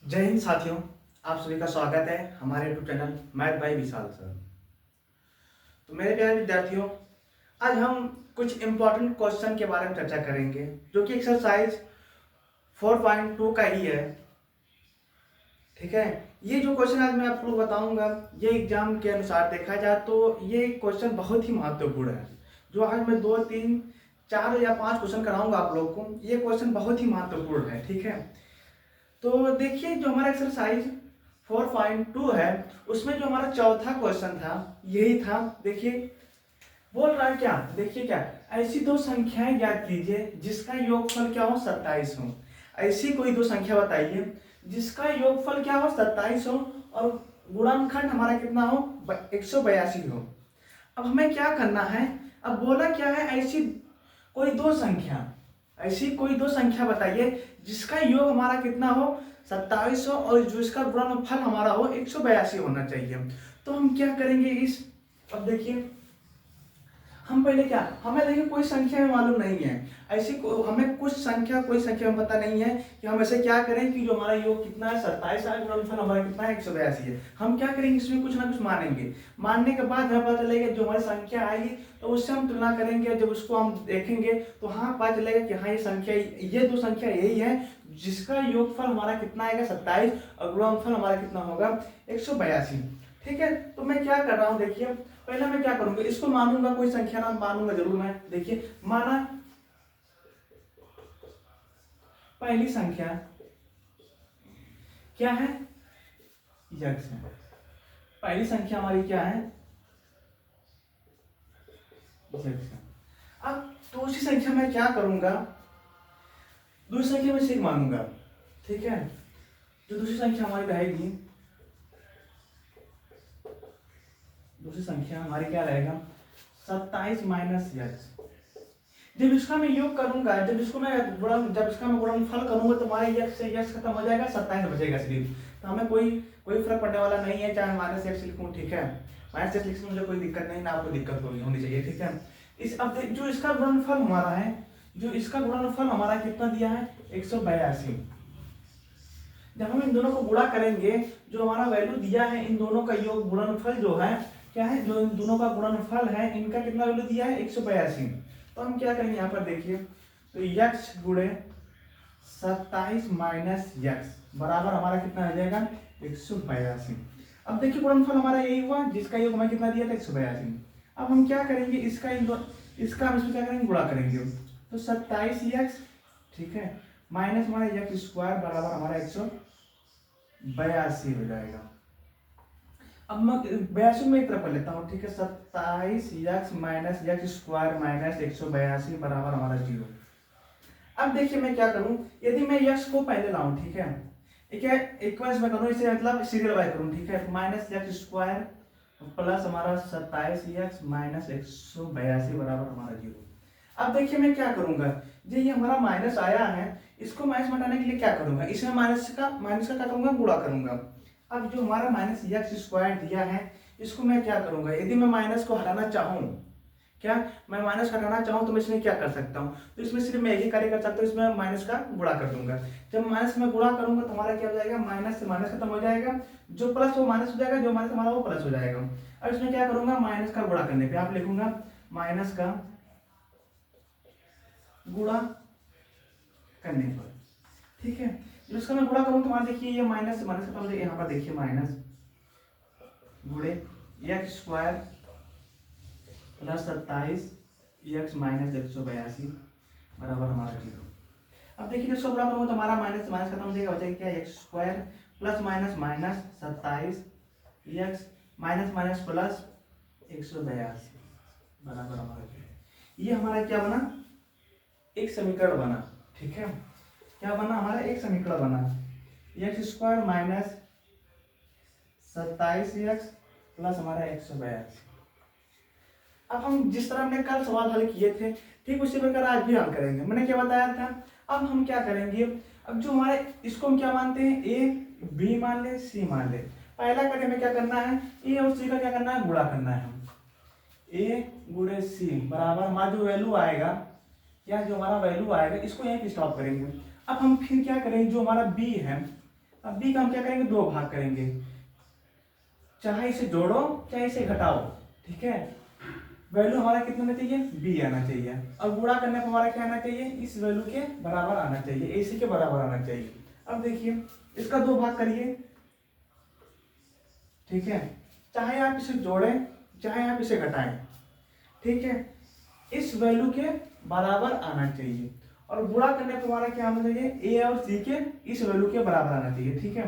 जय हिंद साथियों। आप सभी का स्वागत है हमारे यूट्यूब चैनल मैथ बाय विशाल सर। तो मेरे प्यारे विद्यार्थियों, आज हम कुछ इम्पोर्टेंट क्वेश्चन के बारे में चर्चा करेंगे जो कि एक्सरसाइज 4.2 का ही है। ठीक है, ये जो क्वेश्चन आज मैं आपको बताऊंगा, ये एग्जाम के अनुसार देखा जाए तो ये क्वेश्चन बहुत ही महत्वपूर्ण है। जो आज मैं 2 3 4 या 5 क्वेश्चन कराऊंगा आप लोग को, ये क्वेश्चन बहुत ही महत्वपूर्ण है। ठीक है, तो देखिए जो हमारा एक्सरसाइज 4.2 है, उसमें जो हमारा चौथा क्वेश्चन था यही था। देखिए बोल रहा है क्या, देखिए क्या, ऐसी दो संख्याएं ज्ञात कीजिए जिसका योगफल क्या हो 27 हो। ऐसी कोई दो संख्या बताइए जिसका योगफल क्या हो 27 हो और गुणनखंड हमारा कितना हो 182 हो। अब हमें क्या करना है, अब बोला क्या है, कोई दो संख्या ऐसी कोई दो संख्या बताइए जिसका योग हमारा कितना हो 2700 और जो इसका गुणनफल हमारा हो 182 होना चाहिए। तो हम क्या करेंगे अब देखिए, हम पहले क्या, हमें देखिए कोई संख्या में मालूम नहीं है, हमें कोई संख्या में पता नहीं है कि हम ऐसे क्या करें कि जो हमारा योग कितना है 27 है, गुणनफल हमारा कितना है 182 है। हम क्या करेंगे, इसमें कुछ ना कुछ मानेंगे। मानने के बाद हमें पता चलेगा जो हमारी संख्या आएगी तो उससे हम तुलना करेंगे। जब उसको हम देखेंगे तो हाँ पता चलेगा कि हाँ ये दो संख्या यही है जिसका योगफल हमारा कितना आएगा 27 और गुणनफल हमारा कितना होगा 182। ठीक है, तो मैं क्या कर रहा हूँ, देखिए पहले मैं क्या करूंगा, इसको मानूंगा, कोई संख्या ना मानूंगा जरूर मैं। देखिए माना पहली संख्या क्या है, यक्स है। पहली संख्या हमारी क्या है, यक्स है। अब दूसरी संख्या में क्या करूंगा, दूसरी संख्या में सिग मानूंगा। ठीक है, जो दूसरी संख्या हमारी रहेगी, दूसरी संख्या हमारी क्या रहेगा 27 माइनस यक्स। जब इसका मैं योग करूंगा, जब इसका मैं गुणनफल करूंगा तो हमारे यक्स से यक्स खत्म हो जाएगा, 27 बचेगा सिर्फ। तो हमें कोई फर्क पड़ने वाला नहीं है चाहे माइनस एक्स लिखूं। ठीक है, माइनस एक्स लिखने में मुझे कोई दिक्कत नहीं, ना आपको दिक्कत होनी चाहिए। ठीक है, जो इसका गुणनफल हमारा है, जो इसका गुणनफल हमारा कितना दिया है 182। जब हम इन दोनों को गुणा करेंगे, जो हमारा वैल्यू दिया है, इन दोनों का योग गुणनफल जो है क्या है, जो इन दोनों का गुणनफल है, इनका कितना वैल्यू दिया है 182। तो हम क्या करेंगे यहाँ पर देखिए, तो यक्स गुणे 27 माइनस यक्स बराबर हमारा कितना आ जाएगा 182। अब देखिए गुणनफल हमारा यही हुआ जिसका योग हमें कितना दिया था 182। अब हम क्या करेंगे, इसका हम इसमें क्या करेंगे, गुणा करेंगे। तो 27 यक्स, ठीक है, माइनस हमारा यक्स स्क्वायर बराबर हमारा 182 हो जाएगा। अब मैं 82 में एक तरफ कर लेता हूँ। ठीक है, 27 x minus x square minus 182 बराबर हमारा 0। अब देखिए मैं क्या करूं, यदि मैं यक्स को पहले लाऊं, ठीक है, इक्वल्स में करूं, इसे मतलब सीरियल बाय करूं। ठीक है, माइनस यक्स स्क्वायर प्लस हमारा 27 यक्स माइनस 182 बराबर हमारा 0। अब देखिए मैं क्या करूंगा, ये हमारा माइनस आया है, इसको माइनस में हटाने के लिए क्या करूंगा, इसमें माइनस का क्या करूंगा, गुणा करूंगा। अब जो हमारा माइनस यक्स स्क्वायर दिया है, इसको मैं क्या करूंगा, यदि मैं माइनस को हटाना चाहूं, क्या मैं माइनस हटाना चाहूं तो मैं इसमें क्या कर सकता हूं, तो इसमें सिर्फ मैं एक ही कार्य कर सकता हूं, इसमें माइनस का गुणा कर दूंगा। जब माइनस में गुणा करूंगा तो हमारा क्या हो जाएगा, माइनस से माइनस खत्म हो जाएगा, जो प्लस वो माइनस हो जाएगा, जो माइनस हमारा वो प्लस हो जाएगा। अब इसमें क्या करूंगा, माइनस का गुणा करने पे आप लिखूंगा माइनस का गुणा करने पर। ठीक है, जब इसका मैं गुणा करूँ तो मान देखिए ये माइनस से माइनस खत्म हो जाएगा, यहाँ पर देखिए माइनस गुणे x square plus 27 x minus 182 बराबर हमारा 0। अब देखिए इसको गुणा करूँगा तो हमारा माइनस से माइनस खत्म हो जाएगा, बचेगा क्या x square plus minus minus 27 x minus minus plus 182 बराबर हमारा 0। ये हमारा क्या बना, एक समीकरण बना। ठीक है, क्या बना, हमारा एक समीकरण बना, x square minus 27 x plus हमारा 182। अब हम जिस तरह हमने कल सवाल हल किए थे, ठीक उसी प्रकार आज भी हल करेंगे। मैंने क्या बताया था, अब हम क्या करेंगे, अब जो हमारे इसको हम क्या मानते हैं, ए बी मान ले सी मान ले। पहला कार्य में क्या करना है, ए और सी का क्या करना है, गुणा करना है। हम ए गुणे सी बराबर हमारा जो वैल्यू आएगा, या जो हमारा वैल्यू आएगा, इसको यहीं पे स्टॉप करेंगे। अब हम फिर क्या करेंगे, जो हमारा बी है, अब b का हम क्या करेंगे, 2 भाग करेंगे, चाहे इसे जोड़ो चाहे इसे घटाओ, ठीक है। वैल्यू हमारा कितना आना चाहिए, b आना चाहिए, और गुणा करने पर हमारा क्या आना चाहिए, इस वैल्यू के बराबर आना चाहिए, ac के बराबर आना चाहिए। अब देखिए इसका 2 भाग करिए, ठीक है, चाहे आप इसे जोड़ें चाहे आप इसे घटाएं, ठीक है, इस वैल्यू के बराबर आना चाहिए, और गुणा करने पर हमारा क्या आना चाहिए, ए और सी के इस वैल्यू के बराबर आना चाहिए, ठीक है,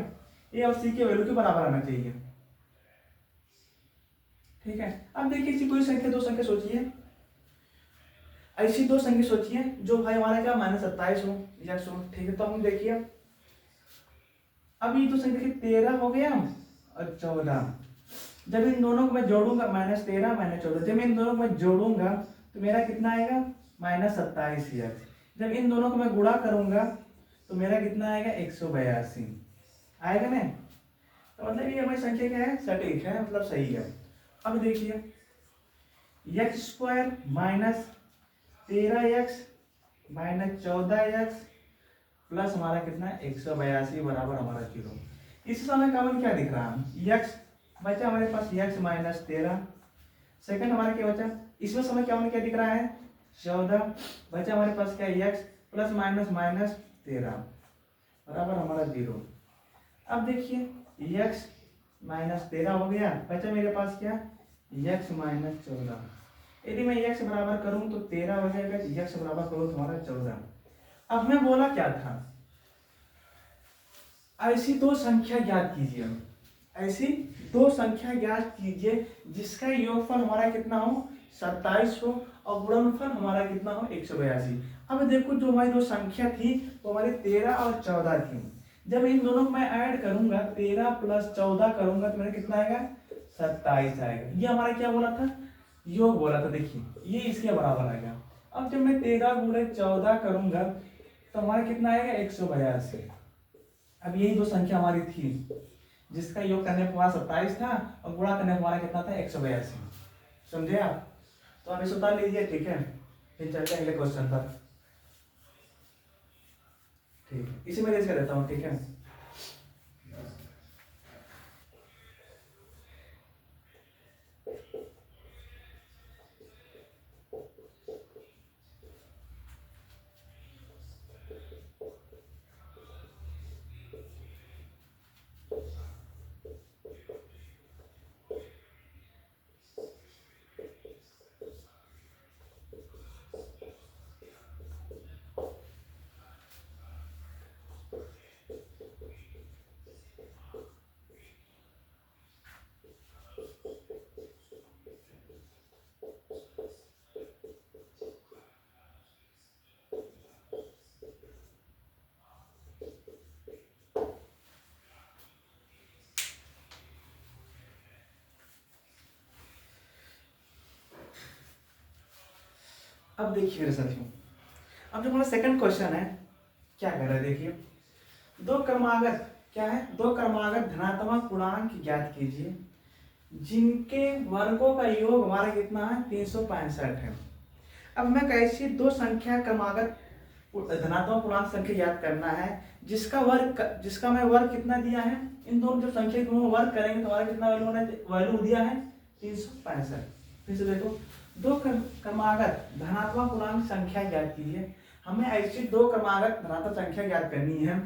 ए और सी के वैल्यू के बराबर आना चाहिए, ठीक है। अब देखिए इसी कोई संख्या, 2 संख्या सोचिए, ऐसी 2 संख्या सोचिए जो भाई हमारा क्या -27 हो या 100, ठीक है। तो हम देखिए अब ये 2 संख्या की 13 हो गया और 14, जब इन दोनों को मैं जोड़ूंगा -13 -14, जब इन दोनों को मैं जोड़ूंगा तो मेरा कितना आएगा, -27x, जब इन दोनों को मैं गुणा करूंगा तो मेरा कितना आएगा, 182 आएगा ना। तो मतलब ये हमारी संख्या क्या है, सटीक है, मतलब सही है। अब देखिए x² -13x -14x प्लस हमारा कितना है, 182 बराबर हमारा 0। इस समय कॉमन क्या दिख रहा है, x बचा हमारे पास, x -13, सेकंड हमारा क्या बचा, इसमें समय कॉमन क्या दिख रहा है, 14, बचा हमारे पास क्या, x प्लस माइनस -13 बराबर हमारा 0। अब देखिए x -13 हो गया, बचा मेरे पास क्या, x -14, यदि मैं x बराबर करूं तो 13 हो जाएगा, x बराबर करूं तो हमारा 14। अब मैं बोला क्या था, ऐसी 2 संख्या ज्ञात कीजिए, ऐसी 2 संख्या ज्ञात कीजिए जिसका योगफल हमारा कितना हो, 27 हो, और गुणनफल हमारा कितना हो, 182। अब देखो जो हमारी 2 संख्या थी वो हमारी 13 और 14 थी, जब इन दोनों को मैं ऐड करूंगा 13 + 14 करूंगा तो मेरा कितना आएगा, 27 आएगा। ये हमारा क्या बोला था, योग बोला था, देखिए ये इसके बराबर आएगा। अब जब मैं 13 × 14 करूंगा तो हमारा कितना आएगा, 182। अब यही 2 संख्या हमारी थी जिसका योग करने पर हमारा 27 था और गुणा करने पर हमारा कितना था, 182। समझे आप, तो आप इसे उतार लीजिए, ठीक है, फिर चलते हैं अगले क्वेश्चन पर, ठीक है, इसी में रेज कर देता हूँ, ठीक है। अब देखिए मेरे साथियों, अब जो हमारा सेकंड क्वेश्चन है क्या कह रहा है, देखिए 2 क्रमागत क्या है, 2 क्रमागत धनात्मक पूर्णांक ज्ञात कीजिए जिनके वर्गों का योग हमारा कितना है, 365 है। अब मैं कैसी 2 संख्या क्रमागत धनात्मक पूर्णांक संख्या ज्ञात करना है जिसका मैं वर्ग कितना दिया है, इन दोनों जो संख्या को वर्ग करेंगे तो हमारा कितना वैल्यू दिया है, 365। फिर से देखो, 2 क्रमागत धनात्मक पूर्णांक संख्या ज्ञात कीजिए, हमें ऐसी 2 क्रमागत धनात्मक संख्या ज्ञात करनी है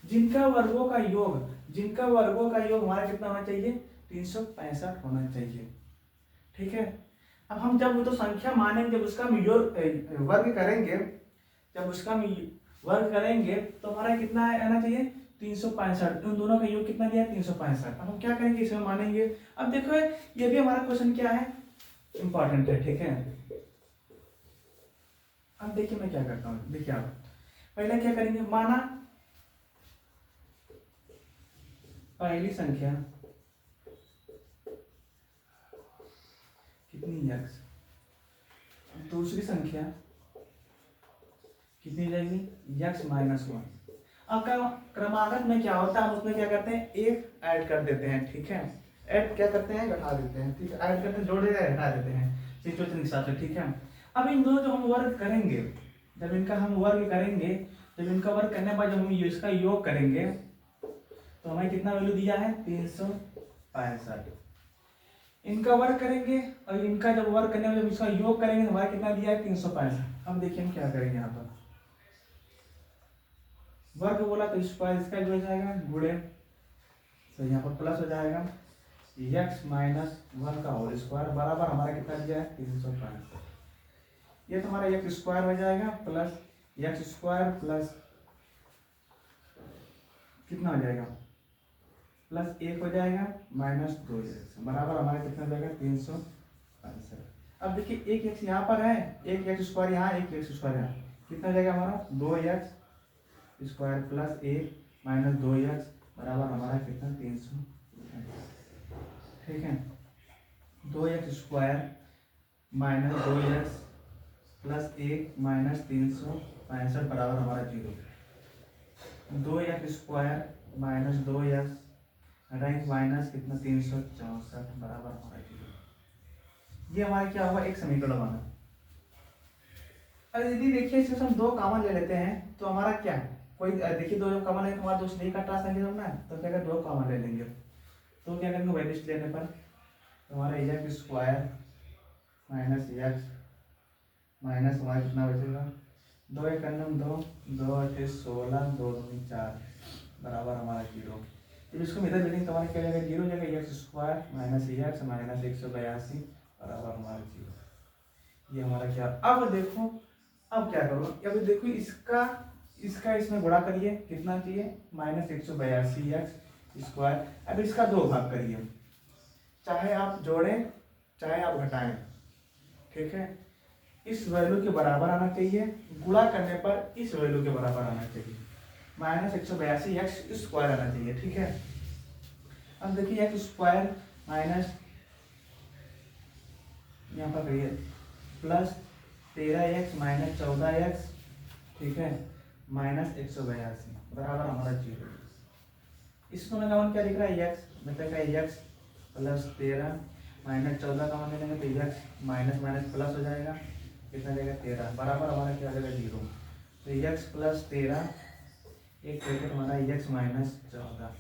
जिनका वर्गों का योग हमारा कितना होना चाहिए, 365 होना चाहिए, ठीक है। अब हम जब वो तो संख्या मानेंगे, जब उसका हम वर्ग करेंगे, तो हमारा कितना आना चाहिए, 365। उन दोनों का योग कितना दिया है, 365। अब हम क्या करेंगे, इसमें मानेंगे। अब देखो ये भी हमारा क्वेश्चन क्या है, इंपॉर्टेंट है, ठीक है। अब देखिए मैं क्या करता हूँ, देखिए आप पहले क्या करेंगे, माना पहली संख्या कितनी x, दूसरी संख्या कितनी जाएगी, x -1। अब क्रमागत में क्या होता है, हम उसमें क्या करते हैं, एक ऐड कर देते हैं, ठीक है, ऐड क्या करते हैं, घटा देते हैं, ठीक है, ऐड करते हैं, जोड़ देते हैं, घटा देते हैं सिचुएशन के हिसाब से, ठीक है। अब इन दोनों जो हम वर्ग करेंगे, जब इनका वर्ग करने के बाद जब हम इसका योग करेंगे तो हमें कितना वैल्यू दिया है 365। इनका वर्क करेंगे और इनका जब वर्क करने में जब इसका योग करेंगे तो हमारा कितना दिया है 365। अब देखिए हम क्या करेंगे यहाँ पर वर्ग बोला तो स्क्वायर इसका भी हो जाएगा गुणे, तो यहाँ पर प्लस हो जाएगा x माइनस 1 का होल स्क्वायर बराबर हमारा कितना दिया है 365। ये तो हमारा x स्क्वायर हो जाएगा प्लस x स्क्वायर प्लस कितना हो जाएगा प्लस 1 हो जाएगा माइनस 2x बराबर हमारा कितना हो जाएगा 365। अब देखिए एक x यहाँ पर है, एक x स्क्वायर यहाँ, एक x स्क्वायर यहाँ, कितना हो जाएगा हमारा 2x square plus 1 minus 2x बराबर हमारा कितना 300। ठीक है, 2x square minus 2x plus 1 minus 365 बराबर हमारा 0। 2x square minus 2x rank minus कितना 364 बराबर हमारा 0। ये हमारा क्या होगा एक समीकरण बना। अरे यदि देखिए इसमें हम दो कॉमन ले लेते हैं तो हमारा क्या कोई देखिए दो कॉमन है तो हमारा दोस्त नहीं कट रहा संख्या ना, तो क्या दो कॉमन ले लेंगे तो क्या करेंगे वैल्यूज लेने पर तो हमारा x square minus x minus हमारा कितना बचेगा 2 एक अन्नम 2 2 8 16 2 2 4 बराबर हमारा 0। जब इसको इधर लेंगे तो हमारा क्या जाएगा 0 जाएगा x square minus x minus 182 बराबर हमारा 0। ये हमारा क्या। अब देखो अब क्या करो, अभी देखो इसका इसमें गुणा करिए कितना चाहिए माइनस 182 एक्स स्क्वायर। अब इसका दो भाग करिए, चाहे आप जोड़ें चाहे आप घटाएं, ठीक है। इस वैल्यू के बराबर आना चाहिए, गुणा करने पर इस वैल्यू के बराबर आना चाहिए, माइनस 182 एक्स स्क्वायर आना चाहिए, ठीक है। अब देखिए एक्स स्क्वायर माइनस यहाँ पर करिए प्लस 13x माइनस 14x, ठीक है, माइनस 182 बराबर हमारा 0। इसको का मान क्या दिख रहा है x, मतलब का x प्लस 13 माइनस 14 का मान ले लेंगे तो x माइनस माइनस प्लस हो जाएगा, कितना जाएगा 13 बराबर हमारा क्या आ जाएगा 0। तो x प्लस 13 एक ब्रैकेट हमारा x माइनस 14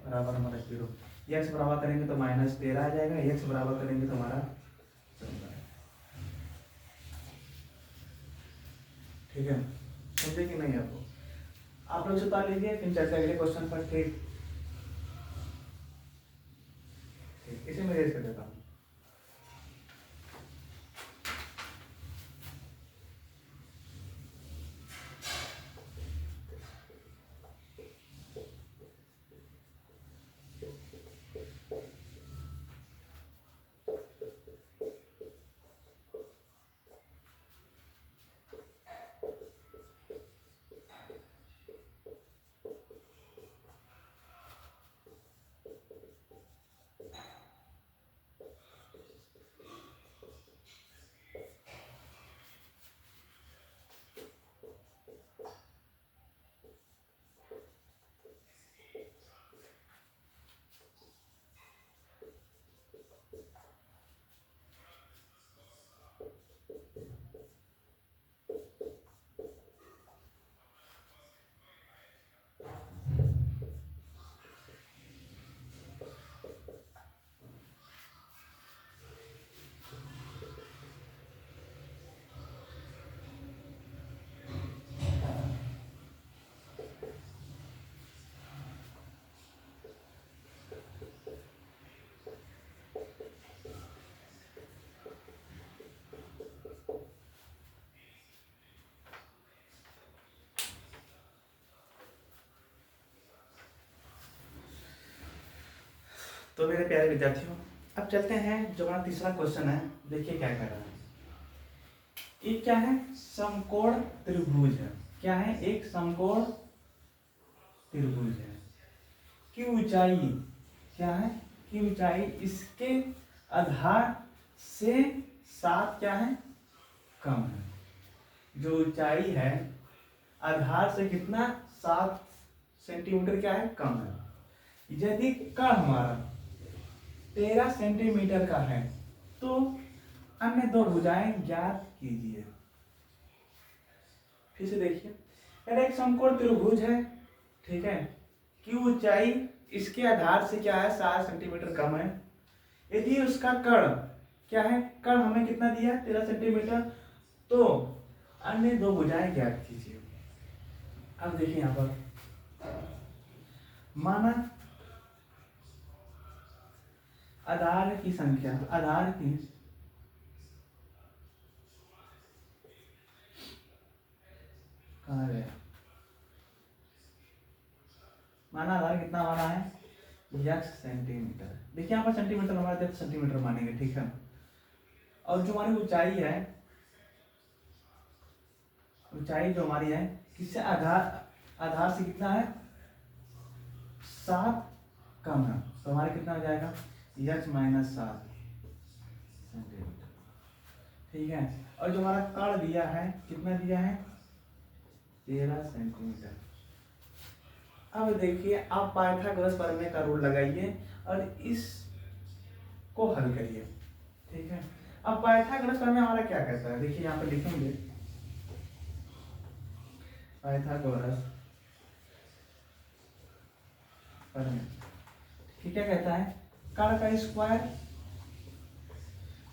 बराबर हमारा 0। x बराबर करेंगे तो माइनस 13 आ जाएगा, x बराबर करेंगे तो हमारा 14। ठीक है, समझे कि नहीं आपको? आप लोग सुता लीजिए फिर चर्चा अगले क्वेश्चन पर। ठीक, इसे मैं रेज कर देता हूँ। तो मेरे प्यारे विद्यार्थियों, अब चलते हैं जो हमारा तीसरा क्वेश्चन है। देखिए क्या कह रहा है। ये क्या है, समकोण त्रिभुज है। क्या है, एक समकोण त्रिभुज है की ऊंचाई क्या है, की ऊंचाई इसके आधार से 7 क्या है कम है। जो ऊंचाई है आधार से कितना 7 सेंटीमीटर क्या है कम है। यदि कण हमारा 13 सेंटीमीटर का है तो अन्य दो भुजाएं ज्ञात कीजिए। फिर से देखिए, एक समकोण त्रिभुज है, ठीक है, की ऊंचाई इसके आधार से क्या है 7 सेंटीमीटर कम है, यदि उसका कर्ण क्या है, कर्ण हमें कितना दिया है 13 सेंटीमीटर, तो अन्य दो भुजाएं ज्ञात कीजिए। अब देखिए यहाँ पर माना आधार की संख्या, आधार की कहाँ गया, माना आधार कितना हमारा है x सेंटीमीटर। देखिए यहाँ पर सेंटीमीटर हमारा जब सेंटीमीटर मानेंगे, ठीक है। और जो हमारी ऊंचाई है, ऊंचाई जो हमारी है किससे, आधार, आधार से कितना है 7 कम है, तो हमारा कितना हो जाएगा x माइनस 7 सेंटीमीटर, ठीक है। और जो हमारा कर्ण दिया है कितना दिया है 13 सेंटीमीटर। अब देखिए आप पाइथागोरस प्रमेय का रूल लगाइए और इस को हल करिए, ठीक है। अब पाइथागोरस प्रमेय हमारा क्या कहता है, देखिए यहाँ पर लिखेंगे पाइथागोरस प्रमेय, ठीक क्या कहता है, कर्ण का स्क्वायर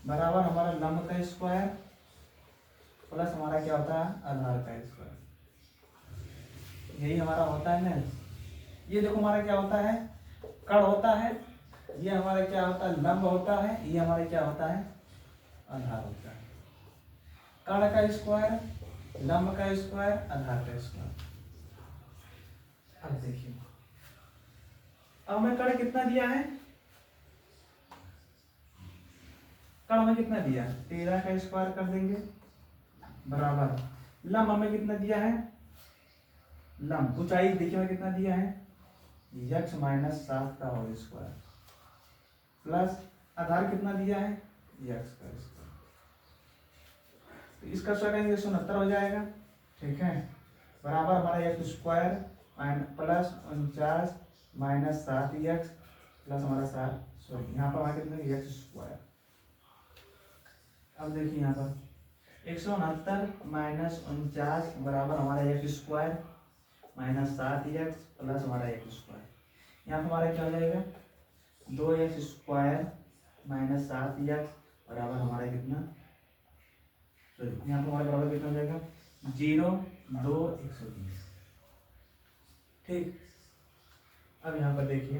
बराबर हमारा लंब का स्क्वायर प्लस हमारा क्या होता है आधार का स्क्वायर, यही हमारा होता है ना। ये देखो हमारा क्या होता है कर्ण होता है, ये हमारा क्या होता है लंब होता है, ये हमारा क्या होता है आधार होता है। कर्ण का स्क्वायर, लंब का स्क्वायर, आधार का स्क्वायर। अब देखिए अब हमें कर्ण कितना दिया है, कर्ण हमें कितना दिया है 13 का स्क्वायर कर देंगे बराबर लंब हमें कितना दिया है, लंब ऊंचाई देखिए हमें कितना दिया है x माइनस 7 का होल स्क्वायर प्लस आधार कितना दिया है x का स्क्वायर, तो इसका स्क्वायर करेंगे 169 हो जाएगा, ठीक है। बराबर हमारा x square plus 49 minus 7x plus हमारा 7, सॉरी यहाँ पर हमारा कितना x स्क्वायर। अब देखिए यहाँ पर 169 माइनस 49 बराबर हमारा x square minus 7x plus हमारा x स्क्वायर, यहाँ पर हमारा क्या हो जाएगा 2x स्क्वायर माइनस 7x बराबर हमारा कितना, सॉरी यहाँ पर हमारा बराबर कितना हो जाएगा 0 2 120, ठीक। अब यहाँ पर देखिए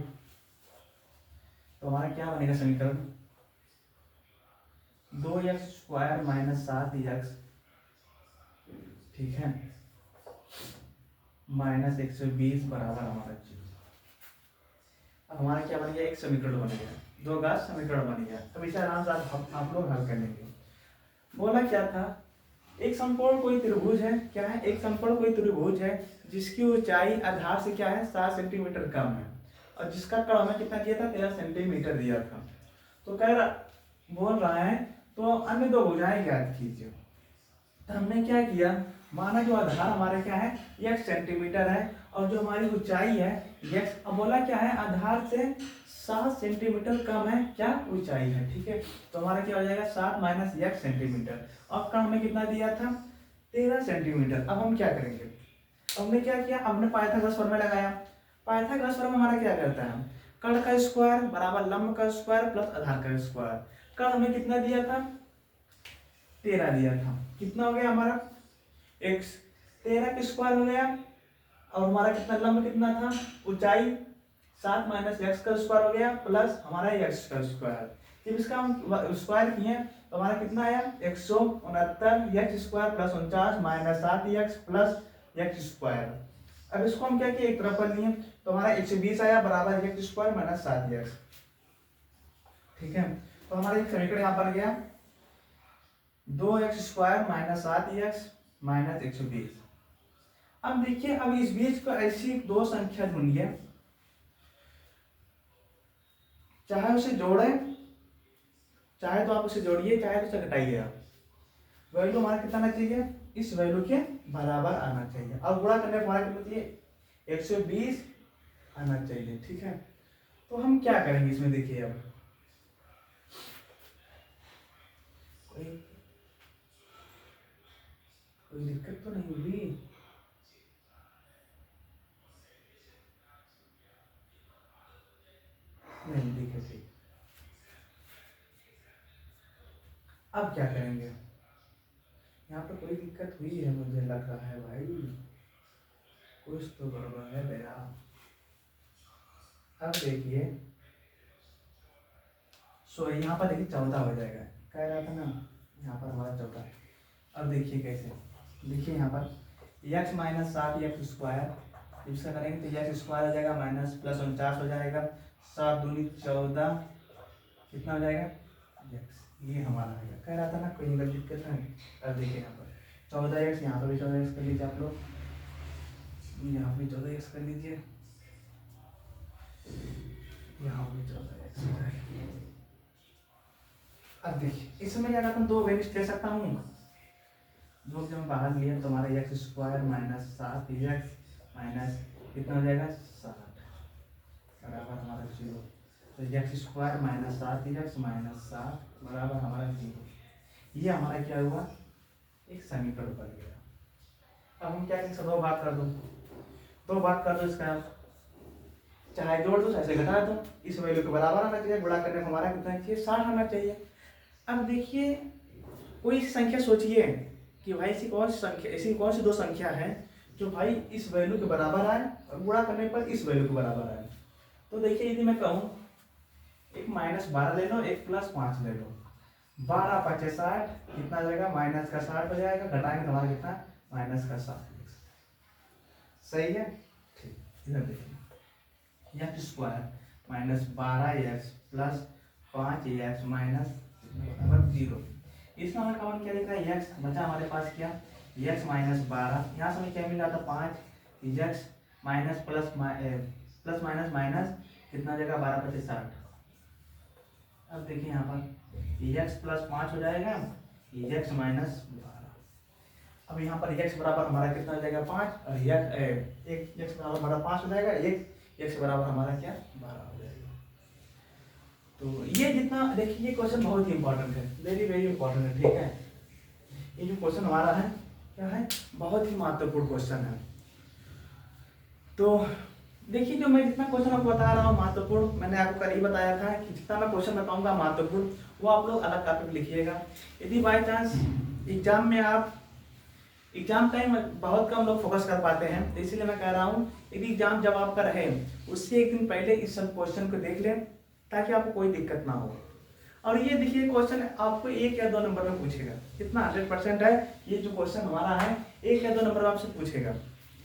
तो हमारा क्या बनेगा समीकरण 2x स्क्वायर माइनस 7x, ठीक है, माइनस 120 बराबर हमारा 0। अब हमारा क्या बन गया एक समीकरण बन गया, दो घात समीकरण बन गया। अब इसे आराम से आप लोग हल कर लेंगे। बोला क्या था, एक समकोण कोई त्रिभुज है, क्या है एक समकोण कोई त्रिभुज है जिसकी ऊंचाई आधार से क्या है 7 सेंटीमीटर कम है और जिसका कर्ण हमें कितना दिया था 13 सेंटीमीटर दिया था। तो कह रहा बोल रहा है तो अन्य दो भुजाएं ज्ञात कीजिए। तो हमने क्या किया, माना जो आधार हमारे क्या है x सेंटीमीटर है और जो हमारी ऊंचाई है x, अब बोला क्या है आधार से 7 सेंटीमीटर कम है क्या ऊंचाई है, ठीक है। तो हमारा क्या हो जाएगा 7 माइनस x सेंटीमीटर और कर्ण हमें कितना दिया था 13 सेंटीमीटर। अब हम क्या करेंगे, हमने क्या किया, हमने पाइथागोरस प्रमेय लगाया। पाइथागोरस प्रमेय हमारा क्या करता है, कर्ण का स्क्वायर बराबर लंब का स्क्वायर प्लस आधार का स्क्वायर। कर्ण हमें कितना दिया था 13 दिया था, कितना हो गया हमारा x 13 का स्क्वायर हो गया और हमारा कितना लंब कितना था ऊंचाई 7 माइनस x का स्क्वायर हो गया प्लस हमारा x का स्क्वायर। जब इसका हम स्क्वायर किए तो हमारा कितना आया 169 x square plus 49 minus 7x plus x square. अब इसको हम क्या किए एक तरफ कर लिए तो हमारा 120 आया बराबर x स्क्वायर माइनस 7x, ठीक है। तो हमारा एक समीकरण यहाँ बन गया 2x square minus 7x minus 120। अब देखिए अब इस बीच को ऐसी दो संख्या ढूंढिए, चाहे उसे जोड़े चाहे तो आप उसे जोड़िए चाहे तो उसे घटाइए, वैल्यू हमारा कितना आना चाहिए इस वैल्यू के बराबर आना चाहिए और गुणा करने पर हमारा कितना चाहिए 120 आना चाहिए, ठीक है। तो हम क्या करेंगे इसमें देखिए, अब कोई दिक्कत तो नहीं होगी, अब क्या करेंगे, यहाँ पर कोई दिक्कत हुई है मुझे लग रहा है भाई, कुछ तो गड़बड़ है भैया। अब देखिए यहाँ पर देखिए 14 हो जाएगा, कह रहा था ना यहाँ पर हमारा 14। अब देखिए कैसे, देखिए यहाँ पर x माइनस 7 एक्स स्क्वायर, इसका करेंगे तो एक्स स्क्वायर हो जाएगा माइनस प्लस 49 हो जाएगा, 7 दूनी 14, कितना हो जाएगा x, ये हमारा आएगा। कह रहा था ना कोई दिक्कत है। अब देखिए यहाँ पर 14x, यहाँ पर भी 14x कर लीजिए आप लोग, यहाँ भी 14x कर लीजिए, यहाँ भी 14x हो जाएगा। अब देखिए इसमें क्या करता हूँ, दो वैल्यूज ले सकता हूँ, दो जब बाहर लिया तो हमारा x square minus 7 x minus कितना हो जाएगा 60 बराबर हमारा 0। तो x square minus 7 x minus 7 बराबर हमारा 0। ये हमारा क्या हुआ, एक समीकरण बन गया। अब हम क्या करेंगे, दो बात कर दो इसका, चाहे जोड़ दो चाहे घटा दो, इस वैल्यू के बराबर आना चाहिए, गुणा करने में हमारा कितना चाहिए 60 आना चाहिए। अब देखिए कोई संख्या सोचिए कि भाई ऐसी कौन सी दो संख्या है जो भाई इस वैल्यू के बराबर आए और गुणा करने पर इस वैल्यू के बराबर आए। तो देखिए यदि मैं कहूँ एक -12 ले लो, एक +5 ले लो, 12 × 5 = 60, कितना आ जाएगा माइनस का 60 हो जाएगा, घटाएंगे हमारा कितना माइनस का 60। सही है, ठीक। इधर देखिए x square minus 12x plus 5x minus 0, इसमें हमें कॉमन क्या लिखना है x, बचा हमारे पास क्या x माइनस 12, यहाँ से हमें क्या मिल जाता 5 x minus plus minus minus कितना हो जाएगा 12 × 5 = 60। अब देखिए यहाँ पर x प्लस 5 हो जाएगा, x माइनस 12। अब यहाँ पर x बराबर हमारा कितना हो जाएगा 5 और x बराबर हमारा 5 हो जाएगा, x बराबर हमारा क्या 12 हो जाएगा। तो ये जितना देखिए, ये क्वेश्चन बहुत ही इंपॉर्टेंट है, वेरी वेरी इंपॉर्टेंट है, ठीक है। ये जो क्वेश्चन हमारा है क्या है, बहुत ही महत्वपूर्ण क्वेश्चन है। तो देखिए जो मैं जितना क्वेश्चन आपको बता रहा हूँ महत्वपूर्ण, मैंने आपको कल ही बताया था कि जितना मैं क्वेश्चन बताऊंगा महत्वपूर्ण वो आप लोग अलग कॉपी में लिखिएगा। यदि बाई चांस एग्जाम में आप एग्जाम टाइम बहुत कम लोग फोकस कर पाते हैं, तो इसीलिए मैं कह रहा हूँ यदि एग्जाम जब आपका रहे उससे एक दिन पहले इस सब क्वेश्चन को देख लें ताकि आपको कोई दिक्कत ना हो। और ये देखिए क्वेश्चन आपको 1 या 2 नंबर में पूछेगा, कितना 100% है ये जो क्वेश्चन हमारा है 1 या 2 नंबर में आपसे पूछेगा।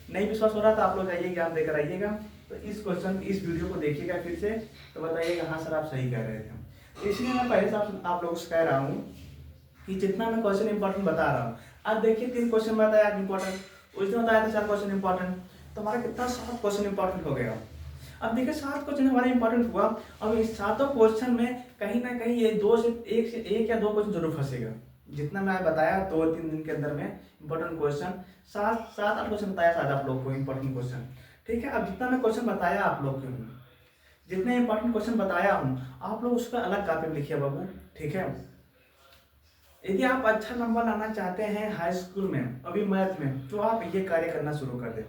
नहीं विश्वास हो रहा तो आप लोग जाइए एग्जाम देकर आइएगा, तो इस वीडियो को देखिएगा फिर से, तो बताइएगा हाँ सर आप सही कह रहे थे। तो इसलिए मैं पहले से आप लोगों से कह रहा हूँ कि जितना मैं क्वेश्चन इंपॉर्टेंट बता रहा हूँ, आज देखिए 3 क्वेश्चन बताया इंपॉर्टेंट, उस दिन बताया था 4 क्वेश्चन इंपॉर्टेंट, तो हमारा कितना 7 क्वेश्चन इंपॉर्टेंट हो गया। अब देखिए 7 क्वेश्चन हमारा इंपॉर्टेंट हुआ, अब इस 7 क्वेश्चन में कहीं ना कहीं ये 2 से 1 या 2 क्वेश्चन जरूर फंसेगा। जितना मैं बताया 2-3 दिन के अंदर में इंपॉर्टेंट क्वेश्चन 7-8 क्वेश्चन बताया शायद आप लोग को इंपॉर्टेंट क्वेश्चन, ठीक है। अब जितना मैं क्वेश्चन बताया आप लोग को, जितने इंपॉर्टेंट क्वेश्चन बताया हूँ आप लोग उसका अलग कॉपी में लिखिए बाबू, ठीक है। यदि आप अच्छा नंबर लाना चाहते हैं हाई स्कूल में अभी मैथ में, तो आप ये कार्य करना शुरू कर दें।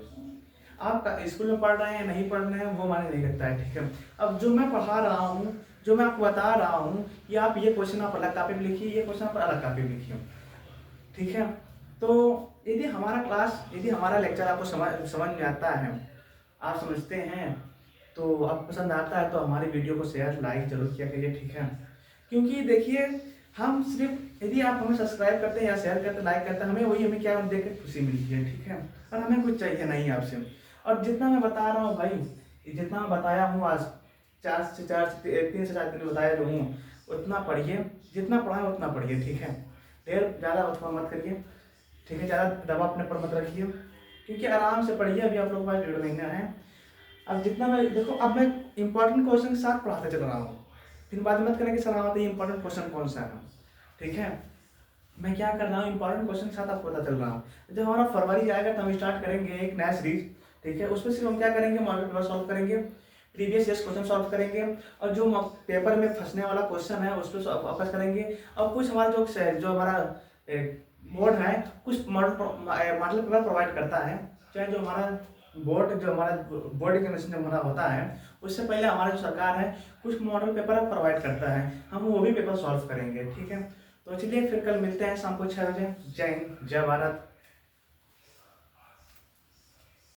आप स्कूल में पढ़ रहे हैं नहीं पढ़ रहे हैं वो माने नहीं लगता है, ठीक है। अब जो मैं पढ़ा रहा हूँ, जो मैं आपको बता रहा हूँ कि आप ये क्वेश्चन आप अलग कॉपी में लिखिए, ये क्वेश्चन आप अलग कॉपी में लिखिए, ठीक है। तो यदि हमारा लेक्चर आपको समझ में आता है, आप समझते हैं, तो आप पसंद आता है तो हमारी वीडियो को शेयर लाइक जरूर किया करिए, ठीक है। क्योंकि देखिए हम सिर्फ यदि आप हमें सब्सक्राइब करते हैं या शेयर करते हैं लाइक करते हैं, हमें क्या देख कर खुशी मिलती है, ठीक है। और हमें कुछ चाहिए नहीं आपसे। और जितना मैं बता रहा हूँ भाई, जितना मैं बताया हूँ आज 3 से 4 दिन बताया जो हूँ उतना पढ़िए, जितना पढ़ा है उतना पढ़िए, ठीक है। ढेर ज़्यादा अथवा मत करिए, ठीक है। ज़्यादा दबाव अपने पर मत रखिए, क्योंकि आराम से पढ़िए। अभी आप लोग के पास 1.5 महीना है। अब जितना मैं देखो, अब मैं इंपॉर्टेंट क्वेश्चन के साथ पढ़ाते चल रहा हूँ, फिर बात मत करें कि सर हमारा ये इंपॉर्टेंट क्वेश्चन कौन सा है, ठीक है। मैं क्या कर रहा हूँ इंपॉर्टेंट क्वेश्चन के साथ आपको पता चल रहा हूँ। जब हमारा फरवरी जाएगा तो हम स्टार्ट करेंगे एक नया सीरीज, ठीक है। उसमें सिर्फ हम क्या करेंगे, मॉडल पेपर सॉल्व करेंगे, प्रीवियस ईयर क्वेश्चन सॉल्व करेंगे, और जो पेपर में फंसने वाला क्वेश्चन है उस पर फोकस करेंगे। और कुछ हमारा जो हमारा बोर्ड है कुछ मॉडल पेपर प्रोवाइड करता है, चाहे जो हमारा बोर्ड एग्जामिनेशन हमारा होता है उससे पहले हमारा जो सरकार है कुछ मॉडल पेपर प्रोवाइड करता है, हम वो भी पेपर सॉल्व करेंगे, ठीक है। तो चलिए फिर कल मिलते हैं शाम को 6 बजे। जय हिंद, जय भारत।